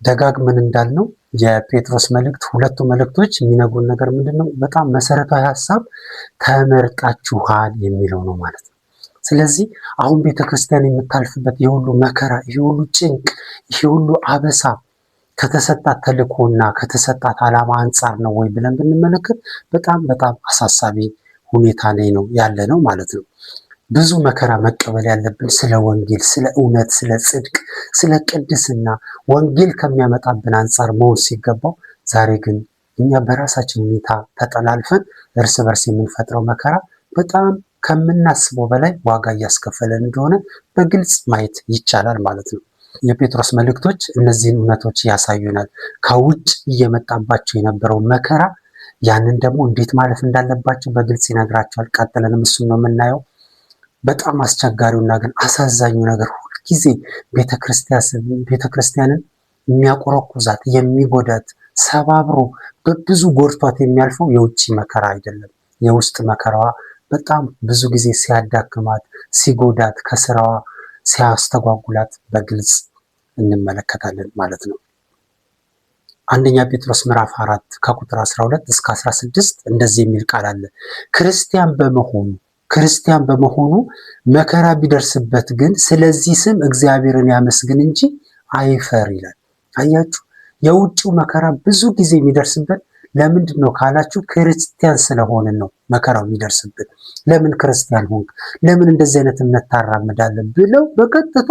ደጋግመን እንዳልነው የጴጥሮስ መልእክት ሁለቱ መልእክቶች የሚነግሩን ነገር ምንድነው? በጣም መሰረታዊ ሀሳብ ተመርጣችኋል የሚለው ነው ማለት ነው። ስለዚህ አሁን ቤተክርስቲያን የምታልፍበት የሁሉ መከራ፣ የሁሉ ጭንቅ፣ የሁሉ አበሳ ከተሰጣት ተልእኮና ከተሰጣት ዓላማ አንጻር ነው ወይ ብለን ብንመለከት በጣም አሳሳቢ ሁኔታ ላይ ነው ያለ ነው ማለት ነው። ብዙ መከራ መቀበል ያለብን ስለ ወንጌል፣ ስለ እውነት፣ ስለ ጽድቅ፣ ስለ ቅድስና ወንጌል ከሚያመጣብን አንጻር መሆን ሲገባው ዛሬ ግን እኛ በራሳችን ሁኔታ ተጠላልፈን እርስ በርስ የምንፈጥረው መከራ በጣም ከምናስበው በላይ ዋጋ እያስከፈለን እንደሆነ በግልጽ ማየት ይቻላል ማለት ነው። የጴጥሮስ መልእክቶች እነዚህን እውነቶች ያሳዩናል። ከውጭ እየመጣባቸው የነበረው መከራ ያንን ደግሞ እንዴት ማለፍ እንዳለባቸው በግልጽ ይነግራቸዋል። ቀጥለንም እሱን ነው የምናየው። በጣም አስቸጋሪውና ግን አሳዛኙ ነገር ሁልጊዜ ቤተክርስቲያንን የሚያቆረቁዛት የሚጎዳት ሰባብሮ በብዙ ጎድቷት የሚያልፈው የውጭ መከራ አይደለም። የውስጥ መከራዋ በጣም ብዙ ጊዜ ሲያዳክማት፣ ሲጎዳት፣ ከስራዋ ሲያስተጓጉላት በግልጽ እንመለከታለን ማለት ነው። አንደኛ ጴጥሮስ ምዕራፍ 4 ከቁጥር 12 እስከ 16 እንደዚህ የሚል ቃል አለ። ክርስቲያን በመሆኑ መከራ ቢደርስበት ግን ስለዚህ ስም እግዚአብሔርን ያመስግን እንጂ አይፈር ይላል። አያችሁ፣ የውጭው መከራ ብዙ ጊዜ የሚደርስበት ለምንድን ነው ካላችሁ፣ ክርስቲያን ስለሆንን ነው መከራው የሚደርስብን። ለምን ክርስቲያን ሆንክ፣ ለምን እንደዚህ አይነት እምነት ታራምዳለህ ብለው በቀጥታ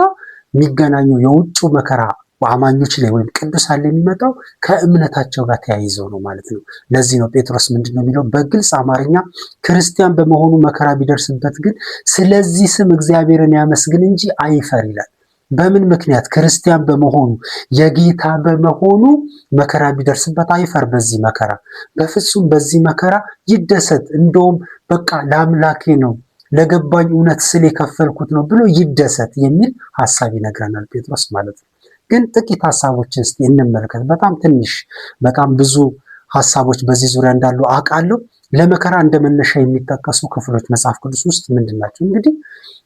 የሚገናኘው የውጭው መከራ በአማኞች ላይ ወይም ቅዱሳን ላይ የሚመጣው ከእምነታቸው ጋር ተያይዞ ነው ማለት ነው። ለዚህ ነው ጴጥሮስ ምንድን ነው የሚለው በግልጽ አማርኛ፣ ክርስቲያን በመሆኑ መከራ ቢደርስበት ግን ስለዚህ ስም እግዚአብሔርን ያመስግን እንጂ አይፈር ይላል። በምን ምክንያት? ክርስቲያን በመሆኑ የጌታ በመሆኑ መከራ ቢደርስበት አይፈር። በዚህ መከራ በፍጹም በዚህ መከራ ይደሰት። እንደውም በቃ ለአምላኬ ነው ለገባኝ እውነት ስለ የከፈልኩት ነው ብሎ ይደሰት የሚል ሀሳብ ይነግረናል ጴጥሮስ ማለት ነው። ግን ጥቂት ሀሳቦችን እስቲ እንመልከት። በጣም ትንሽ በጣም ብዙ ሀሳቦች በዚህ ዙሪያ እንዳሉ አውቃለሁ። ለመከራ እንደ መነሻ የሚጠቀሱ ክፍሎች መጽሐፍ ቅዱስ ውስጥ ምንድን ናቸው? እንግዲህ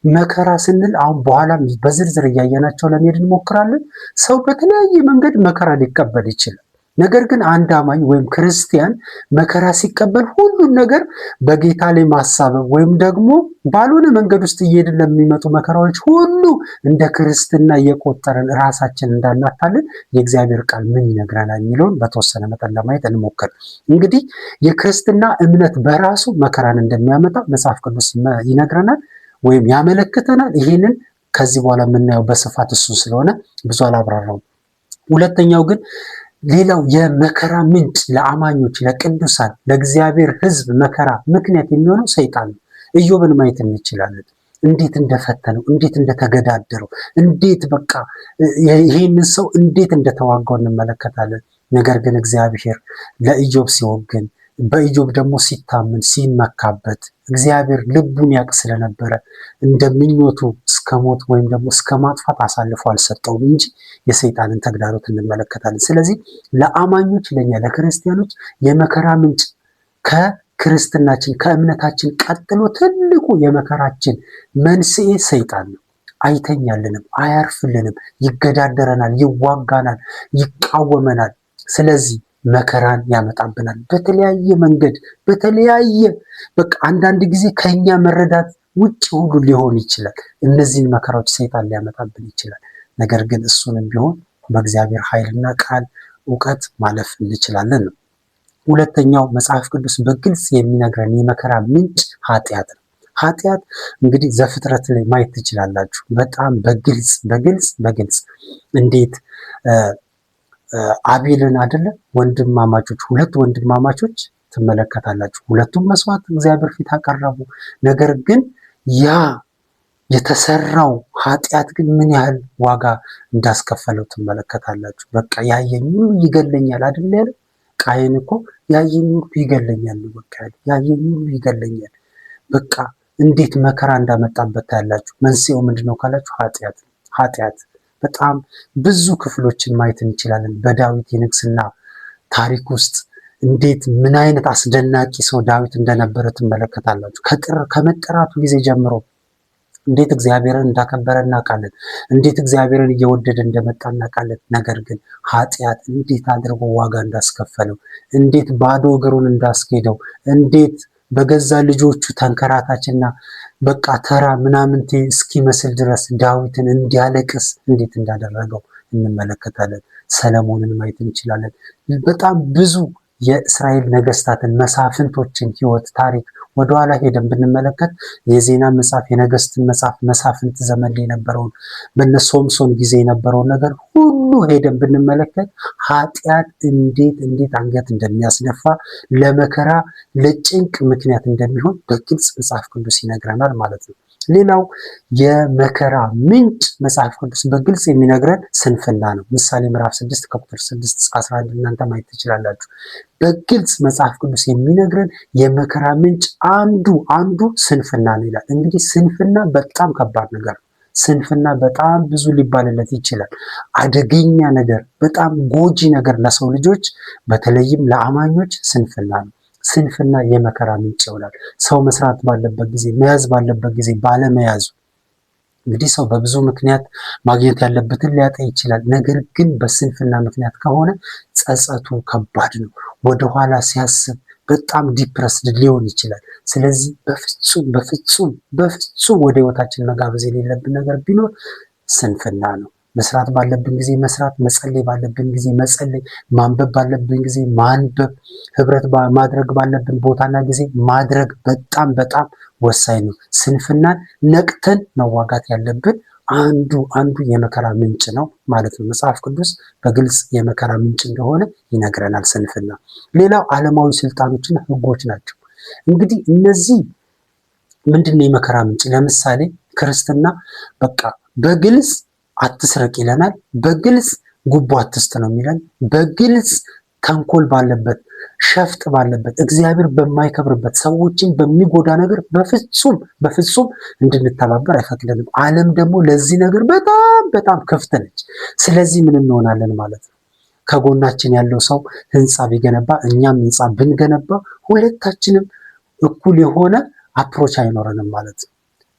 መከራ ስንል አሁን በኋላ በዝርዝር እያየናቸው ለመሄድ እንሞክራለን። ሰው በተለያየ መንገድ መከራ ሊቀበል ይችላል። ነገር ግን አንድ አማኝ ወይም ክርስቲያን መከራ ሲቀበል ሁሉን ነገር በጌታ ላይ ማሳበብ ወይም ደግሞ ባልሆነ መንገድ ውስጥ እየሄድን ለሚመጡ መከራዎች ሁሉ እንደ ክርስትና እየቆጠርን ራሳችን እንዳናታልን የእግዚአብሔር ቃል ምን ይነግረናል የሚለውን በተወሰነ መጠን ለማየት እንሞክር። እንግዲህ የክርስትና እምነት በራሱ መከራን እንደሚያመጣ መጽሐፍ ቅዱስ ይነግረናል ወይም ያመለክተናል። ይህንን ከዚህ በኋላ የምናየው በስፋት እሱ ስለሆነ ብዙ አላብራራውም። ሁለተኛው ግን ሌላው የመከራ ምንጭ ለአማኞች፣ ለቅዱሳን፣ ለእግዚአብሔር ሕዝብ መከራ ምክንያት የሚሆነው ሰይጣን ነው። ኢዮብን ማየት እንችላለን። እንዴት እንደፈተነው፣ እንዴት እንደተገዳደረው፣ እንዴት በቃ ይህንን ሰው እንዴት እንደተዋጋው እንመለከታለን። ነገር ግን እግዚአብሔር ለኢዮብ ሲወግን፣ በኢዮብ ደግሞ ሲታመን ሲመካበት እግዚአብሔር ልቡን ያውቅ ስለነበረ እንደምኞቱ እስከ ሞት ወይም ደግሞ እስከ ማጥፋት አሳልፎ አልሰጠውም እንጂ የሰይጣንን ተግዳሮት እንመለከታለን። ስለዚህ ለአማኞች ለኛ ለክርስቲያኖች የመከራ ምንጭ ከክርስትናችን ከእምነታችን ቀጥሎ ትልቁ የመከራችን መንስኤ ሰይጣን ነው። አይተኛልንም፣ አያርፍልንም፣ ይገዳደረናል፣ ይዋጋናል፣ ይቃወመናል። ስለዚህ መከራን ያመጣብናል በተለያየ መንገድ በተለያየ በቃ አንዳንድ ጊዜ ከኛ መረዳት ውጭ ሁሉ ሊሆን ይችላል። እነዚህን መከራዎች ሰይጣን ሊያመጣብን ይችላል። ነገር ግን እሱንም ቢሆን በእግዚአብሔር ኃይልና ቃል እውቀት ማለፍ እንችላለን ነው። ሁለተኛው መጽሐፍ ቅዱስ በግልጽ የሚነግረን የመከራ ምንጭ ኃጢአት ነው። ኃጢአት እንግዲህ ዘፍጥረት ላይ ማየት ትችላላችሁ። በጣም በግልጽ እንዴት አቤልን አይደለም ወንድማማቾች ሁለት ወንድማማቾች ትመለከታላችሁ። ሁለቱም መስዋዕት እግዚአብሔር ፊት አቀረቡ። ነገር ግን ያ የተሰራው ኃጢአት ግን ምን ያህል ዋጋ እንዳስከፈለው ትመለከታላችሁ። በቃ ያየኝ ሁሉ ይገለኛል አይደል ያለ ቃየን እኮ ያየኝ ሁሉ ይገለኛል ነው በቃ ያየኝ ሁሉ ይገለኛል። በቃ እንዴት መከራ እንዳመጣበት ታያላችሁ። መንስኤው ምንድነው ካላችሁ ኃጢአት በጣም ብዙ ክፍሎችን ማየት እንችላለን። በዳዊት የንግስና ታሪክ ውስጥ እንዴት ምን አይነት አስደናቂ ሰው ዳዊት እንደነበረ ትመለከታላችሁ። ከመጠራቱ ጊዜ ጀምሮ እንዴት እግዚአብሔርን እንዳከበረ እናውቃለን። እንዴት እግዚአብሔርን እየወደደ እንደመጣ እናውቃለን። ነገር ግን ኃጢአት እንዴት አድርጎ ዋጋ እንዳስከፈለው፣ እንዴት ባዶ እግሩን እንዳስኬደው፣ እንዴት በገዛ ልጆቹ ተንከራታችና በቃ ተራ ምናምንቴ እስኪመስል ድረስ ዳዊትን እንዲያለቅስ እንዴት እንዳደረገው እንመለከታለን። ሰለሞንን ማየት እንችላለን። በጣም ብዙ የእስራኤል ነገስታትን መሳፍንቶችን ህይወት ታሪክ ወደኋላ ሄደን ብንመለከት የዜና መጽሐፍ፣ የነገስትን መጽሐፍ፣ መሳፍንት ዘመን ላይ የነበረውን በነ ሶምሶን ጊዜ የነበረውን ነገር ሁሉ ሄደን ብንመለከት ኃጢአት እንዴት አንገት እንደሚያስነፋ ለመከራ ለጭንቅ ምክንያት እንደሚሆን በግልጽ መጽሐፍ ቅዱስ ይነግረናል ማለት ነው። ሌላው የመከራ ምንጭ መጽሐፍ ቅዱስ በግልጽ የሚነግረን ስንፍና ነው። ምሳሌ ምዕራፍ 6 ከቁጥር 6 እስከ 11 እናንተ ማየት ትችላላችሁ። በግልጽ መጽሐፍ ቅዱስ የሚነግረን የመከራ ምንጭ አንዱ ስንፍና ነው ይላል። እንግዲህ ስንፍና በጣም ከባድ ነገር ነው። ስንፍና በጣም ብዙ ሊባልለት ይችላል። አደገኛ ነገር፣ በጣም ጎጂ ነገር ለሰው ልጆች በተለይም ለአማኞች ስንፍና ነው። ስንፍና የመከራ ምንጭ ይሆናል። ሰው መስራት ባለበት ጊዜ፣ መያዝ ባለበት ጊዜ ባለመያዙ። እንግዲህ ሰው በብዙ ምክንያት ማግኘት ያለበትን ሊያጣ ይችላል። ነገር ግን በስንፍና ምክንያት ከሆነ ጸጸቱ ከባድ ነው። ወደኋላ ሲያስብ በጣም ዲፕረስድ ሊሆን ይችላል። ስለዚህ በፍጹም ወደ ህይወታችን መጋበዝ የሌለብን ነገር ቢኖር ስንፍና ነው። መስራት ባለብን ጊዜ መስራት፣ መጸለይ ባለብን ጊዜ መጸለይ፣ ማንበብ ባለብን ጊዜ ማንበብ፣ ህብረት ማድረግ ባለብን ቦታና ጊዜ ማድረግ በጣም ወሳኝ ነው። ስንፍናን ነቅተን መዋጋት ያለብን አንዱ የመከራ ምንጭ ነው ማለት ነው። መጽሐፍ ቅዱስ በግልጽ የመከራ ምንጭ እንደሆነ ይነግረናል ስንፍና። ሌላው ዓለማዊ ስልጣኖችና ህጎች ናቸው። እንግዲህ እነዚህ ምንድነው የመከራ ምንጭ? ለምሳሌ ክርስትና በቃ በግልጽ አትስረቅ ይለናል። በግልጽ ጉቦ አትስጥ ነው የሚለን። በግልጽ ተንኮል ባለበት፣ ሸፍጥ ባለበት፣ እግዚአብሔር በማይከብርበት፣ ሰዎችን በሚጎዳ ነገር በፍጹም እንድንተባበር አይፈቅድንም። ዓለም ደግሞ ለዚህ ነገር በጣም ክፍት ነች። ስለዚህ ምን እንሆናለን ማለት ነው? ከጎናችን ያለው ሰው ህንፃ ቢገነባ እኛም ህንፃ ብንገነባ ሁለታችንም እኩል የሆነ አፕሮች አይኖረንም ማለት ነው።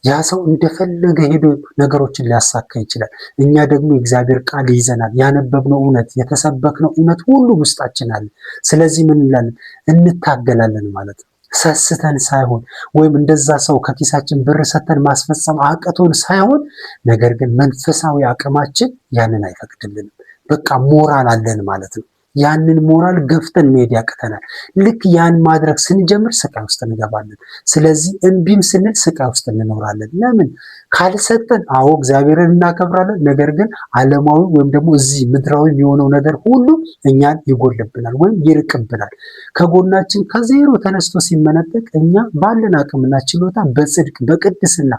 ያ ሰው እንደፈለገ ሄዶ ነገሮችን ሊያሳካ ይችላል። እኛ ደግሞ የእግዚአብሔር ቃል ይዘናል። ያነበብነው እውነት፣ የተሰበክነው እውነት ሁሉ ውስጣችን አለ። ስለዚህ ምን እንላለን? እንታገላለን ማለት ነው። ሰስተን ሳይሆን ወይም እንደዛ ሰው ከኪሳችን ብር ሰተን ማስፈጸም አቅቶን ሳይሆን፣ ነገር ግን መንፈሳዊ አቅማችን ያንን አይፈቅድልንም። በቃ ሞራል አለን ማለት ነው። ያንን ሞራል ገፍተን መሄድ ያቅተናል። ልክ ያን ማድረግ ስንጀምር ስቃይ ውስጥ እንገባለን። ስለዚህ እምቢም ስንል ስቃይ ውስጥ እንኖራለን። ለምን? ካልሰጠን፣ አዎ እግዚአብሔርን እናከብራለን፣ ነገር ግን ዓለማዊ ወይም ደግሞ እዚህ ምድራዊ የሆነው ነገር ሁሉ እኛን ይጎልብናል ወይም ይርቅብናል። ከጎናችን ከዜሮ ተነስቶ ሲመነጠቅ እኛ ባለን አቅምና ችሎታ በጽድቅ በቅድስና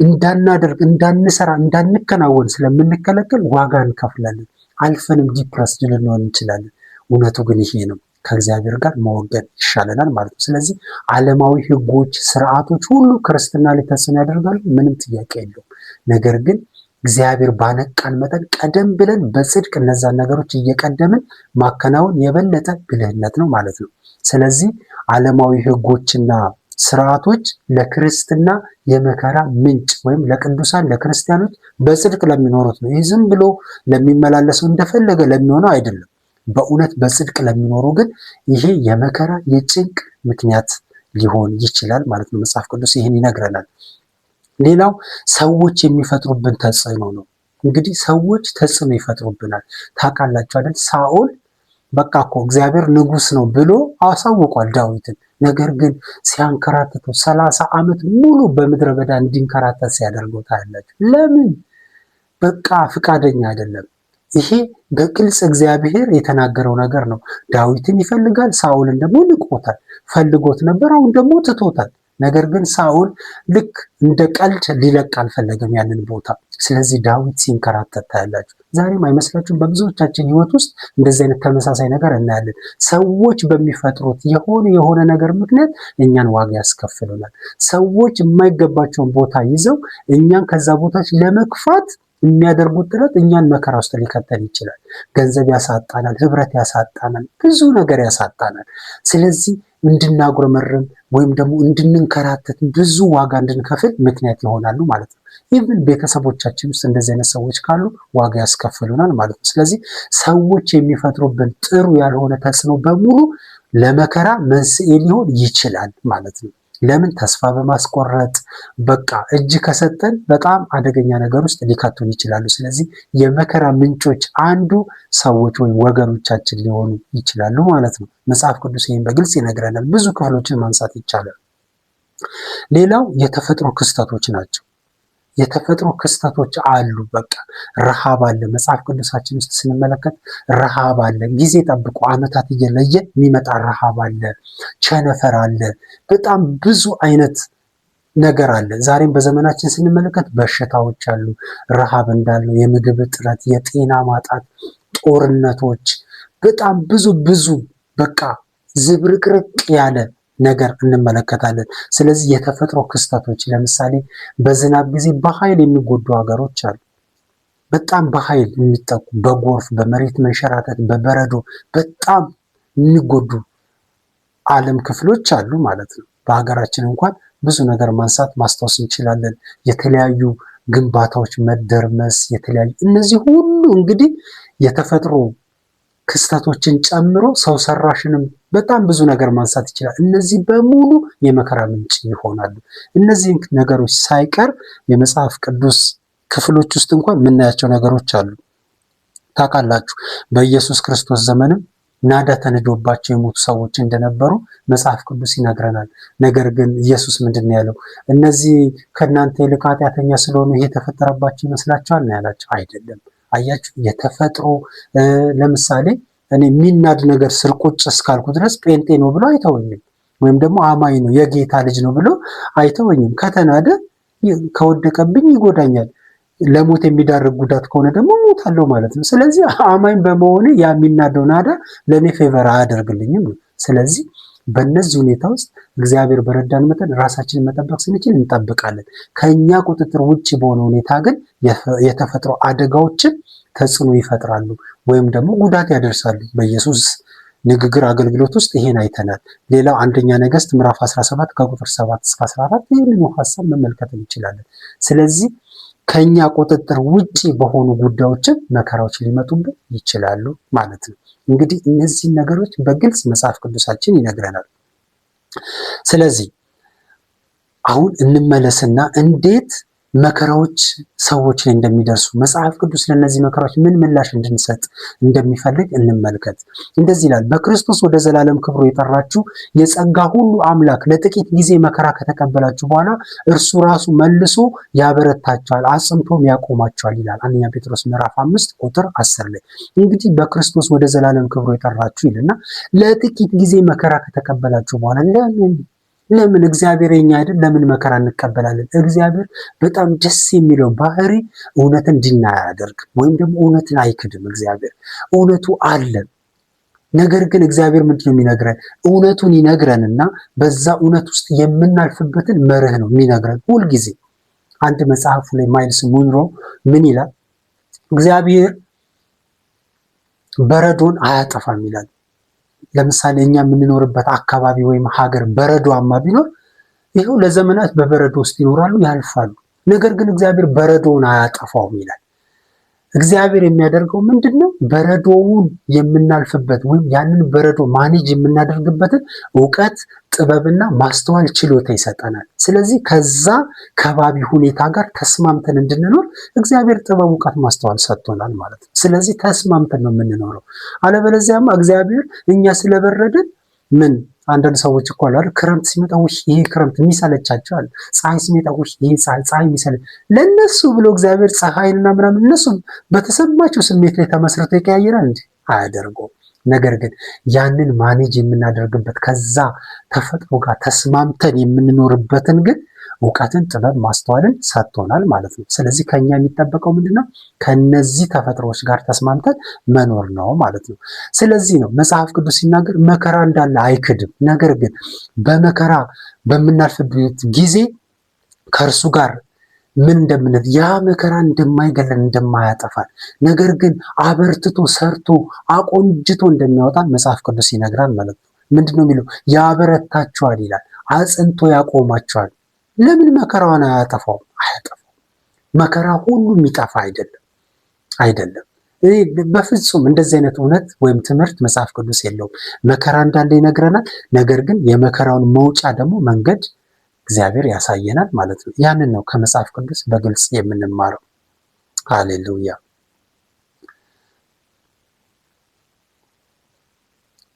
እንዳናደርግ፣ እንዳንሰራ፣ እንዳንከናወን ስለምንከለከል ዋጋ እንከፍላለን። አልፈንም ዲፕረስድ ልንሆን እንችላለን። እውነቱ ግን ይሄ ነው። ከእግዚአብሔር ጋር መወገን ይሻለናል ማለት ነው። ስለዚህ ዓለማዊ ህጎች፣ ስርዓቶች ሁሉ ክርስትና ላይ ተጽዕኖ ያደርጋሉ፣ ምንም ጥያቄ የለውም። ነገር ግን እግዚአብሔር ባነቃን መጠን ቀደም ብለን በጽድቅ እነዛን ነገሮች እየቀደምን ማከናወን የበለጠ ብልህነት ነው ማለት ነው። ስለዚህ ዓለማዊ ህጎችና ስርዓቶች ለክርስትና የመከራ ምንጭ ወይም ለቅዱሳን ለክርስቲያኖች በጽድቅ ለሚኖሩት ነው። ይህ ዝም ብሎ ለሚመላለሰው እንደፈለገ ለሚሆነው አይደለም። በእውነት በጽድቅ ለሚኖሩ ግን ይሄ የመከራ የጭንቅ ምክንያት ሊሆን ይችላል ማለት ነው። መጽሐፍ ቅዱስ ይህን ይነግረናል። ሌላው ሰዎች የሚፈጥሩብን ተጽዕኖ ነው። እንግዲህ ሰዎች ተጽዕኖ ይፈጥሩብናል። ታውቃላችሁ አይደል? ሳኦል በቃ እኮ እግዚአብሔር ንጉሥ ነው ብሎ አሳውቋል ዳዊትን። ነገር ግን ሲያንከራትተው 30 ዓመት ሙሉ በምድረ በዳ እንዲንከራተት ሲያደርገው ታያላችሁ። ለምን? በቃ ፍቃደኛ አይደለም። ይሄ በግልጽ እግዚአብሔር የተናገረው ነገር ነው። ዳዊትን ይፈልጋል፣ ሳኦልን ደግሞ ንቆታል። ፈልጎት ነበር፣ አሁን ደግሞ ትቶታል። ነገር ግን ሳኦል ልክ እንደ ቀልድ ሊለቅ አልፈለገም ያንን ቦታ። ስለዚህ ዳዊት ሲንከራተት ታያላችሁ። ዛሬም አይመስላችሁም? በብዙዎቻችን ህይወት ውስጥ እንደዚህ አይነት ተመሳሳይ ነገር እናያለን። ሰዎች በሚፈጥሩት የሆነ ነገር ምክንያት እኛን ዋጋ ያስከፍሉናል። ሰዎች የማይገባቸውን ቦታ ይዘው እኛን ከዛ ቦታች ለመግፋት የሚያደርጉት ጥረት እኛን መከራ ውስጥ ሊከተል ይችላል። ገንዘብ ያሳጣናል፣ ህብረት ያሳጣናል፣ ብዙ ነገር ያሳጣናል። ስለዚህ እንድናጉረመርም ወይም ደግሞ እንድንንከራተት ብዙ ዋጋ እንድንከፍል ምክንያት ይሆናሉ ማለት ነው። ኢቭን ቤተሰቦቻችን ውስጥ እንደዚህ አይነት ሰዎች ካሉ ዋጋ ያስከፍሉናል ማለት ነው። ስለዚህ ሰዎች የሚፈጥሩብን ጥሩ ያልሆነ ተጽዕኖ በሙሉ ለመከራ መንስኤ ሊሆን ይችላል ማለት ነው። ለምን? ተስፋ በማስቆረጥ በቃ እጅ ከሰጠን በጣም አደገኛ ነገር ውስጥ ሊከቱን ይችላሉ። ስለዚህ የመከራ ምንጮች አንዱ ሰዎች ወይም ወገኖቻችን ሊሆኑ ይችላሉ ማለት ነው። መጽሐፍ ቅዱስ ይህን በግልጽ ይነግረናል። ብዙ ክፍሎችን ማንሳት ይቻላል። ሌላው የተፈጥሮ ክስተቶች ናቸው። የተፈጥሮ ክስተቶች አሉ። በቃ ረሃብ አለ። መጽሐፍ ቅዱሳችን ውስጥ ስንመለከት ረሃብ አለ። ጊዜ ጠብቆ ዓመታት እየለየ የሚመጣ ረሃብ አለ። ቸነፈር አለ። በጣም ብዙ አይነት ነገር አለ። ዛሬም በዘመናችን ስንመለከት በሽታዎች አሉ። ረሃብ እንዳለው የምግብ እጥረት፣ የጤና ማጣት፣ ጦርነቶች፣ በጣም ብዙ በቃ ዝብርቅርቅ ያለ ነገር እንመለከታለን። ስለዚህ የተፈጥሮ ክስተቶች ለምሳሌ በዝናብ ጊዜ በኃይል የሚጎዱ ሀገሮች አሉ። በጣም በኃይል የሚጠቁ በጎርፍ፣ በመሬት መንሸራተት፣ በበረዶ በጣም የሚጎዱ ዓለም ክፍሎች አሉ ማለት ነው። በሀገራችን እንኳን ብዙ ነገር ማንሳት ማስታወስ እንችላለን። የተለያዩ ግንባታዎች መደርመስ፣ የተለያዩ እነዚህ ሁሉ እንግዲህ የተፈጥሮ ክስተቶችን ጨምሮ ሰው ሰራሽንም በጣም ብዙ ነገር ማንሳት ይችላል። እነዚህ በሙሉ የመከራ ምንጭ ይሆናሉ። እነዚህ ነገሮች ሳይቀር የመጽሐፍ ቅዱስ ክፍሎች ውስጥ እንኳን የምናያቸው ነገሮች አሉ። ታውቃላችሁ፣ በኢየሱስ ክርስቶስ ዘመንም ናዳ ተንዶባቸው የሞቱ ሰዎች እንደነበሩ መጽሐፍ ቅዱስ ይነግረናል። ነገር ግን ኢየሱስ ምንድን ነው ያለው? እነዚህ ከእናንተ ይልቅ ኃጢአተኛ ስለሆኑ ይሄ የተፈጠረባቸው ይመስላችኋል ነው ያላቸው። አይደለም። አያችሁ፣ የተፈጥሮ ለምሳሌ እኔ የሚናድ ነገር ስር ቁጭ እስካልኩ ድረስ ጴንጤ ነው ብሎ አይተወኝም፣ ወይም ደግሞ አማኝ ነው የጌታ ልጅ ነው ብሎ አይተወኝም። ከተናደ ከወደቀብኝ ይጎዳኛል። ለሞት የሚዳርግ ጉዳት ከሆነ ደግሞ ሞታለሁ ማለት ነው። ስለዚህ አማኝ በመሆኔ ያ የሚናደው ናዳ ለእኔ ፌቨር አያደርግልኝም ነው። ስለዚህ በእነዚህ ሁኔታ ውስጥ እግዚአብሔር በረዳን መጠን ራሳችንን መጠበቅ ስንችል እንጠብቃለን። ከኛ ቁጥጥር ውጭ በሆነ ሁኔታ ግን የተፈጥሮ አደጋዎችን ተጽዕኖ ይፈጥራሉ ወይም ደግሞ ጉዳት ያደርሳሉ። በኢየሱስ ንግግር አገልግሎት ውስጥ ይሄን አይተናል። ሌላው አንደኛ ነገሥት ምዕራፍ 17 ከቁጥር 7 እስከ 14 ይህንን ሀሳብ መመልከት እንችላለን። ስለዚህ ከኛ ቁጥጥር ውጪ በሆኑ ጉዳዮችን መከራዎች ሊመጡብን ይችላሉ ማለት ነው። እንግዲህ እነዚህ ነገሮች በግልጽ መጽሐፍ ቅዱሳችን ይነግረናል። ስለዚህ አሁን እንመለስና እንዴት መከራዎች ሰዎች ላይ እንደሚደርሱ መጽሐፍ ቅዱስ ለእነዚህ መከራዎች ምን ምላሽ እንድንሰጥ እንደሚፈልግ እንመልከት። እንደዚህ ይላል፣ በክርስቶስ ወደ ዘላለም ክብሩ የጠራችሁ የጸጋ ሁሉ አምላክ ለጥቂት ጊዜ መከራ ከተቀበላችሁ በኋላ እርሱ ራሱ መልሶ ያበረታችኋል፣ አጽንቶም ያቆማችኋል ይላል አንደኛ ጴጥሮስ ምዕራፍ 5 ቁጥር 10 ላይ። እንግዲህ በክርስቶስ ወደ ዘላለም ክብሩ የጠራችሁ ይልና ለጥቂት ጊዜ መከራ ከተቀበላችሁ በኋላ ለምን እግዚአብሔር የኛ አይደል? ለምን መከራ እንቀበላለን? እግዚአብሔር በጣም ደስ የሚለው ባህሪ እውነትን እንዲና አያደርግም፣ ወይም ደግሞ እውነትን አይክድም። እግዚአብሔር እውነቱ አለ። ነገር ግን እግዚአብሔር ምንድነው የሚነግረን? እውነቱን ይነግረንና በዛ እውነት ውስጥ የምናልፍበትን መርህ ነው የሚነግረን ሁልጊዜ። አንድ መጽሐፉ ላይ ማይልስ ሙንሮ ምን ይላል? እግዚአብሔር በረዶን አያጠፋም ይላል። ለምሳሌ እኛ የምንኖርበት አካባቢ ወይም ሀገር በረዶማ ቢኖር ይኸው ለዘመናት በበረዶ ውስጥ ይኖራሉ፣ ያልፋሉ። ነገር ግን እግዚአብሔር በረዶውን አያጠፋውም ይላል። እግዚአብሔር የሚያደርገው ምንድን ነው? በረዶውን የምናልፍበት ወይም ያንን በረዶ ማኔጅ የምናደርግበትን እውቀት፣ ጥበብና ማስተዋል ችሎታ ይሰጠናል። ስለዚህ ከዛ ከባቢ ሁኔታ ጋር ተስማምተን እንድንኖር እግዚአብሔር ጥበብ፣ እውቀት፣ ማስተዋል ሰጥቶናል ማለት ነው። ስለዚህ ተስማምተን ነው የምንኖረው። አለበለዚያማ እግዚአብሔር እኛ ስለበረድን ምን አንዳንድ ሰዎች እኮ አሉ አይደል? ክረምት ሲመጣ ውይ ይሄ ክረምት የሚሰለቻቸው አለ። ፀሐይ ሲመጣ ውይ ይሄ ፀሐይ የሚሰለች ለነሱ ብሎ እግዚአብሔር ፀሐይንና ምናምን እነሱ በተሰማቸው ስሜት ላይ ተመስርቶ ይቀያየራል እንጂ አያደርገውም። ነገር ግን ያንን ማኔጅ የምናደርግበት ከዛ ተፈጥሮ ጋር ተስማምተን የምንኖርበትን ግን እውቀትን፣ ጥበብ፣ ማስተዋልን ሰጥቶናል ማለት ነው። ስለዚህ ከኛ የሚጠበቀው ምንድነው? ከነዚህ ተፈጥሮዎች ጋር ተስማምተን መኖር ነው ማለት ነው። ስለዚህ ነው መጽሐፍ ቅዱስ ሲናገር መከራ እንዳለ አይክድም። ነገር ግን በመከራ በምናልፍበት ጊዜ ከእርሱ ጋር ምን እንደምንል ያ መከራ እንደማይገለን እንደማያጠፋል፣ ነገር ግን አበርትቶ ሰርቶ አቆንጅቶ እንደሚያወጣን መጽሐፍ ቅዱስ ይነግራል ማለት ነው። ምንድነው የሚለው? ያበረታችኋል ይላል፣ አጽንቶ ያቆማችኋል። ለምን መከራውን አያጠፋውም? አያጠፋውም። መከራ ሁሉ የሚጠፋ አይደለም። በፍጹም እንደዚህ አይነት እውነት ወይም ትምህርት መጽሐፍ ቅዱስ የለውም። መከራ እንዳለ ይነግረናል። ነገር ግን የመከራውን መውጫ ደግሞ መንገድ እግዚአብሔር ያሳየናል ማለት ነው። ያንን ነው ከመጽሐፍ ቅዱስ በግልጽ የምንማረው። ሃሌሉያ።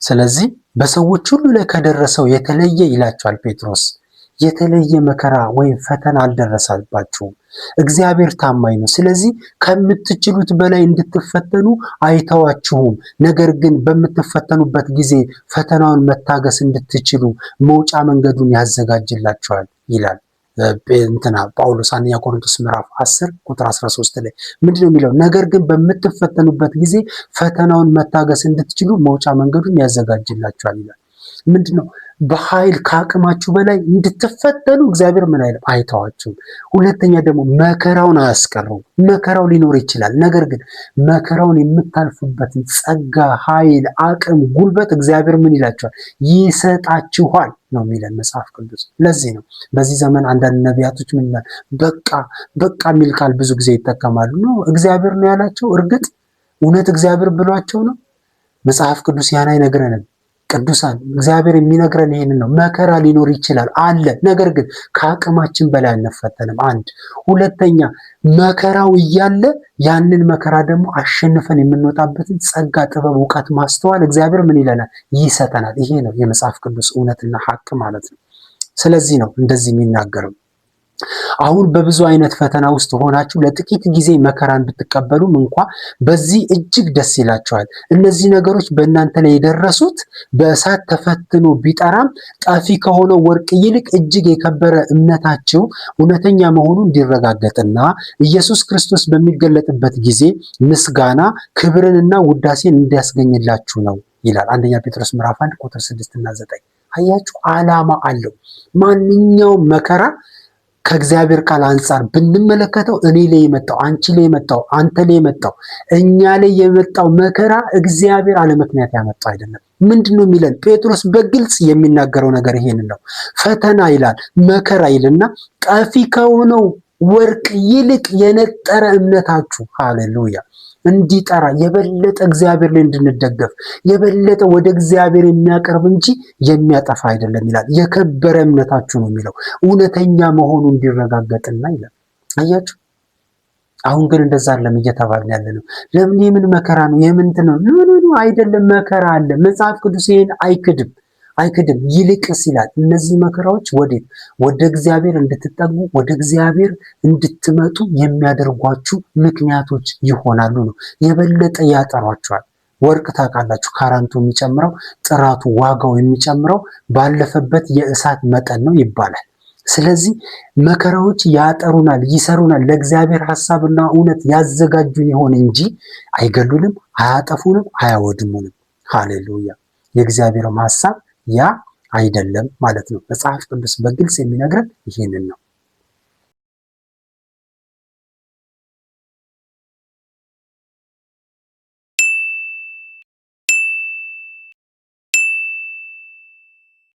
ስለዚህ በሰዎች ሁሉ ላይ ከደረሰው የተለየ ይላቸዋል ጴጥሮስ፣ የተለየ መከራ ወይም ፈተና አልደረሰባችሁም። እግዚአብሔር ታማኝ ነው። ስለዚህ ከምትችሉት በላይ እንድትፈተኑ አይተዋችሁም። ነገር ግን በምትፈተኑበት ጊዜ ፈተናውን መታገስ እንድትችሉ መውጫ መንገዱን ያዘጋጅላችኋል ይላል ጳውሎስ አንደኛ ቆሮንቶስ ምዕራፍ 10 ቁጥር 13 ላይ ምንድነው የሚለው? ነገር ግን በምትፈተኑበት ጊዜ ፈተናውን መታገስ እንድትችሉ መውጫ መንገዱን ያዘጋጅላችኋል ይላል። ምንድነው? በኃይል ከአቅማችሁ በላይ እንድትፈተኑ እግዚአብሔር ምን አይልም? አይተዋችሁም። ሁለተኛ ደግሞ መከራውን አያስቀረው። መከራው ሊኖር ይችላል። ነገር ግን መከራውን የምታልፉበትን ጸጋ፣ ኃይል፣ አቅም፣ ጉልበት እግዚአብሔር ምን ይላችኋል? ይሰጣችኋል ነው የሚለን መጽሐፍ ቅዱስ። ለዚህ ነው በዚህ ዘመን አንዳንድ ነቢያቶች ምን ይላል? በቃ የሚል ቃል ብዙ ጊዜ ይጠቀማሉ። ነው እግዚአብሔር ነው ያላቸው? እርግጥ እውነት እግዚአብሔር ብሏቸው ነው? መጽሐፍ ቅዱስ ያን አይነግረንም። ቅዱሳን እግዚአብሔር የሚነግረን ይሄንን ነው። መከራ ሊኖር ይችላል አለ። ነገር ግን ከአቅማችን በላይ አንፈተንም። አንድ ሁለተኛ መከራው እያለ ያንን መከራ ደግሞ አሸንፈን የምንወጣበትን ጸጋ፣ ጥበብ፣ እውቀት፣ ማስተዋል እግዚአብሔር ምን ይለናል? ይሰጠናል። ይሄ ነው የመጽሐፍ ቅዱስ እውነትና ሀቅ ማለት ነው። ስለዚህ ነው እንደዚህ የሚናገረው። አሁን በብዙ አይነት ፈተና ውስጥ ሆናችሁ ለጥቂት ጊዜ መከራን ብትቀበሉም እንኳ በዚህ እጅግ ደስ ይላችኋል። እነዚህ ነገሮች በእናንተ ላይ የደረሱት በእሳት ተፈትኖ ቢጠራም ጠፊ ከሆነው ወርቅ ይልቅ እጅግ የከበረ እምነታችሁ እውነተኛ መሆኑ እንዲረጋገጥና ኢየሱስ ክርስቶስ በሚገለጥበት ጊዜ ምስጋና ክብርንና ውዳሴን እንዲያስገኝላችሁ ነው ይላል አንደኛ ጴጥሮስ ምዕራፍ 1 ቁጥር 6 እና 9። አያችሁ፣ ዓላማ አለው። ማንኛውም መከራ ከእግዚአብሔር ቃል አንጻር ብንመለከተው እኔ ላይ የመጣው፣ አንቺ ላይ የመጣው፣ አንተ ላይ የመጣው፣ እኛ ላይ የመጣው መከራ እግዚአብሔር አለ ምክንያት ያመጣው አይደለም። ምንድነው የሚለን? ጴጥሮስ በግልጽ የሚናገረው ነገር ይሄንን ነው። ፈተና ይላል፣ መከራ ይልና ጠፊ ከሆነው ወርቅ ይልቅ የነጠረ እምነታችሁ ሃሌሉያ እንዲጠራ የበለጠ እግዚአብሔር ላይ እንድንደገፍ የበለጠ ወደ እግዚአብሔር የሚያቀርብ እንጂ የሚያጠፋ አይደለም ይላል። የከበረ እምነታችሁ ነው የሚለው እውነተኛ መሆኑ እንዲረጋገጥና ይላል። አያችሁ፣ አሁን ግን እንደዛ አይደለም እየተባልን ያለ ነው። ለምን? የምን መከራ ነው? የምንት ነው? ኖ አይደለም፣ መከራ አለ። መጽሐፍ ቅዱስ ይሄን አይክድም። ይልቅስ ይላል እነዚህ መከራዎች ወዴት? ወደ እግዚአብሔር እንድትጠጉ ወደ እግዚአብሔር እንድትመጡ የሚያደርጓችሁ ምክንያቶች ይሆናሉ ነው። የበለጠ ያጠሯቸዋል። ወርቅ ታውቃላችሁ፣ ካራንቱ የሚጨምረው ጥራቱ፣ ዋጋው የሚጨምረው ባለፈበት የእሳት መጠን ነው ይባላል። ስለዚህ መከራዎች ያጠሩናል፣ ይሰሩናል፣ ለእግዚአብሔር ሐሳብና እውነት ያዘጋጁን ይሆን እንጂ አይገሉንም፣ አያጠፉንም፣ አያወድሙንም። ሃሌሉያ! የእግዚአብሔርም ሐሳብ ያ አይደለም ማለት ነው። መጽሐፍ ቅዱስ በግልጽ የሚነግረን ይሄንን ነው።